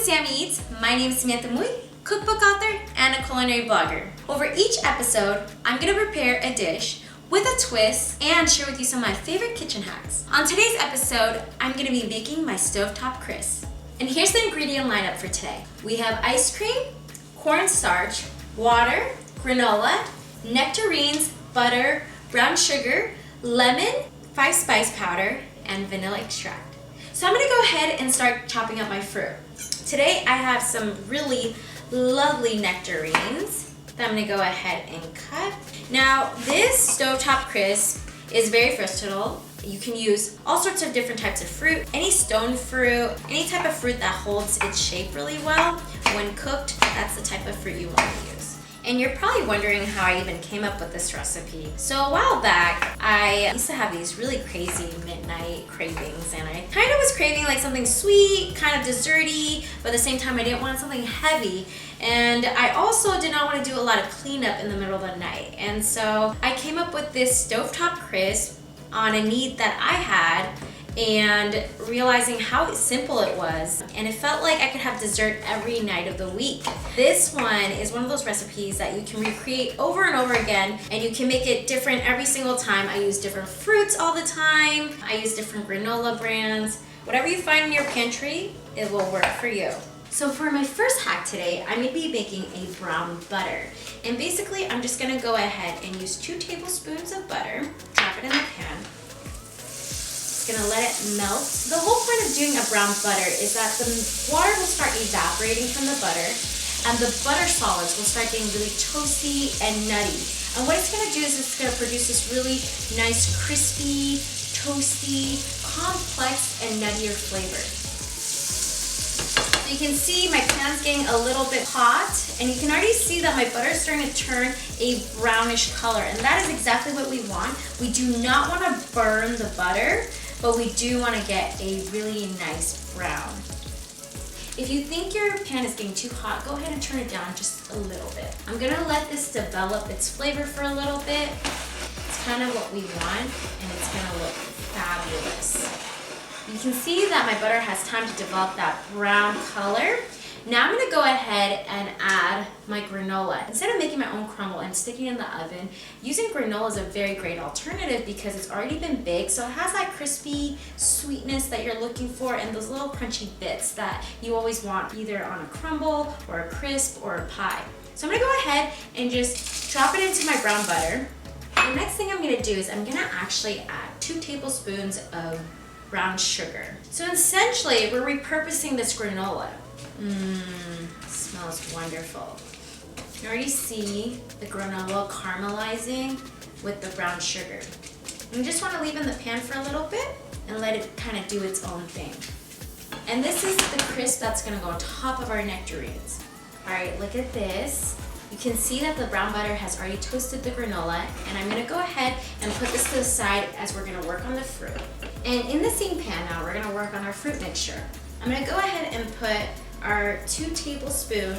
Sammyeats. My name is Sammy, cookbook author and a culinary blogger. Over each episode, I'm going to prepare a dish with a twist and share with you some of my favorite kitchen hacks. On today's episode, I'm going to be making my stovetop crisp. And here's the ingredient lineup for today. We have ice cream, cornstarch, water, granola, nectarines, butter, brown sugar, lemon, 5 spice powder, and vanilla extract. So I'm gonna go ahead and start chopping up my fruit. Today I have some really lovely nectarines that I'm gonna go ahead and cut. Now this stovetop crisp is very versatile. You can use all sorts of different types of fruit, any stone fruit, any type of fruit that holds its shape really well. When cooked, that's the type of fruit you want to use. And you're probably wondering how I even came up with this recipe. So a while back, I used to have these really crazy midnight cravings, and I kind of was craving like something sweet, kind of desserty, but at the same time I didn't want something heavy. And I also did not want to do a lot of cleanup in the middle of the night. And so I came up with this stovetop crisp on a need that I had, and realizing how simple it was, and it felt like I could have dessert every night of the week. This one is one of those recipes that you can recreate over and over again, and you can make it different every single time. I use different fruits all the time. I use different granola brands. Whatever you find in your pantry, it will work for you. So for my first hack today, I'm gonna be making a brown butter. And basically, I'm just gonna go ahead and use 2 tablespoons of butter, drop it in the pan. Gonna let it melt. The whole point of doing a brown butter is that the water will start evaporating from the butter, and the butter solids will start getting really toasty and nutty. And what it's gonna do is it's gonna produce this really nice, crispy, toasty, complex, and nuttier flavor. So you can see my pan's getting a little bit hot, and you can already see that my butter is starting to turn a brownish color, and that is exactly what we want. We do not want to burn the butter, but we do want to get a really nice brown. If you think your pan is getting too hot, go ahead and turn it down just a little bit. I'm gonna let this develop its flavor for a little bit. It's kind of what we want, and it's gonna look fabulous. You can see that my butter has time to develop that brown color. Now I'm gonna go ahead and add my granola. Instead of making my own crumble and sticking it in the oven, using granola is a very great alternative because it's already been baked, so it has that crispy sweetness that you're looking for and those little crunchy bits that you always want either on a crumble or a crisp or a pie. So I'm gonna go ahead and just drop it into my brown butter. The next thing I'm gonna do is I'm gonna actually add 2 tablespoons of brown sugar. So essentially, we're repurposing this granola. Smells wonderful. You already see the granola caramelizing with the brown sugar. And you just want to leave in the pan for a little bit and let it kind of do its own thing. And this is the crisp that's going to go on top of our nectarines. Alright, look at this. You can see that the brown butter has already toasted the granola, and I'm going to go ahead and put this to the side as we're going to work on the fruit. And in the same pan now, we're going to work on our fruit mixture. I'm going to go ahead and put our 2 tablespoons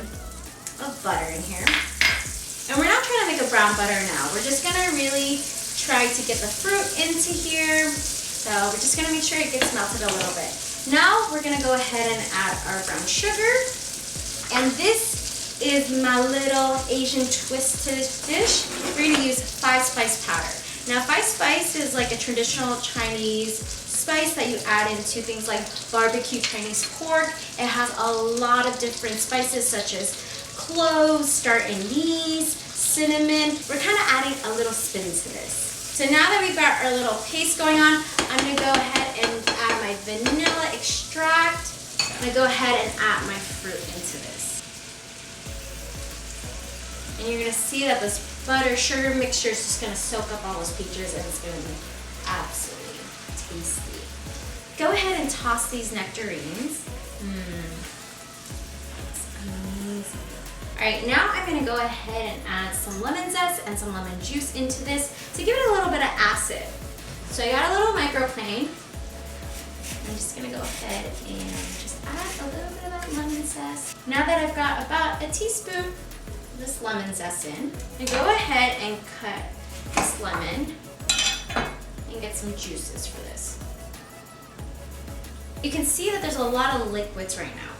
of butter in here. And we're not trying to make a brown butter now. We're just going to really try to get the fruit into here. So we're just going to make sure it gets melted a little bit. Now we're going to go ahead and add our brown sugar. And this is my little Asian twist to this dish. We're going to use 5 spice powder. Now 5 spice is like a traditional Chinese spice that you add into things like barbecue Chinese pork. It has a lot of different spices such as cloves, star anise, cinnamon. We're kind of adding a little spin to this. So now that we've got our little paste going on, I'm going to go ahead and add my vanilla extract. I'm going to go ahead and add my fruit into this. And you're going to see that this butter sugar mixture is just going to soak up all those peaches, and it's going to be absolutely tasty. Go ahead and toss these nectarines. It's amazing. Alright, now I'm going to go ahead and add some lemon zest and some lemon juice into this to give it a little bit of acid. So I got a little microplane. I'm just going to go ahead and just add a little bit of that lemon zest. Now that I've got about a teaspoon of this lemon zest in, I'm going to go ahead and cut this lemon and get some juices for this. You can see that there's a lot of liquids right now.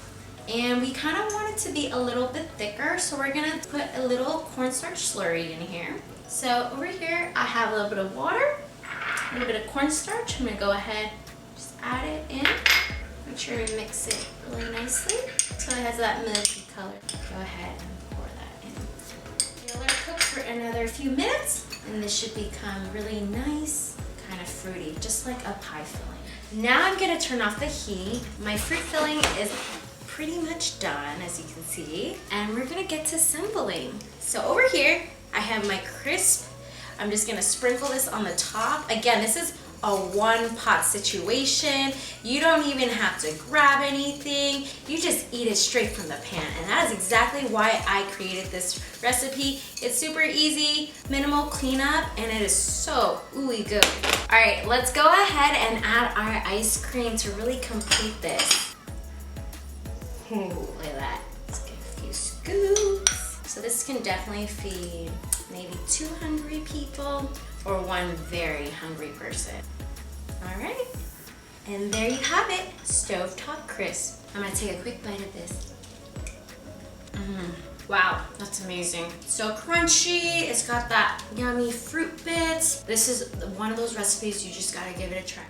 And we kind of want it to be a little bit thicker, so we're gonna put a little cornstarch slurry in here. So over here, I have a little bit of water, a little bit of cornstarch. I'm gonna go ahead, just add it in. Make sure we mix it really nicely so it has that milky color. Go ahead and pour that in. You'll let it cook for another few minutes, and this should become really nice, kind of fruity, just like a pie filling. Now I'm gonna turn off the heat. My fruit filling is pretty much done, as you can see, and we're gonna get to assembling. So over here, I have my crisp. I'm just gonna sprinkle this on the top. Again, this is a one pot situation. You don't even have to grab anything. You just eat it straight from the pan. And that is exactly why I created this recipe. It's super easy, minimal cleanup, and it is so ooey good. All right, let's go ahead and add our ice cream to really complete this. Ooh, look at that. Let's get a few scoops. So this can definitely feed maybe 2 hungry people or one very hungry person. All right, and there you have it, Stovetop Crisp. I'm gonna take a quick bite of this. Wow, that's amazing. So crunchy, it's got that yummy fruit bits. This is one of those recipes you just gotta give it a try.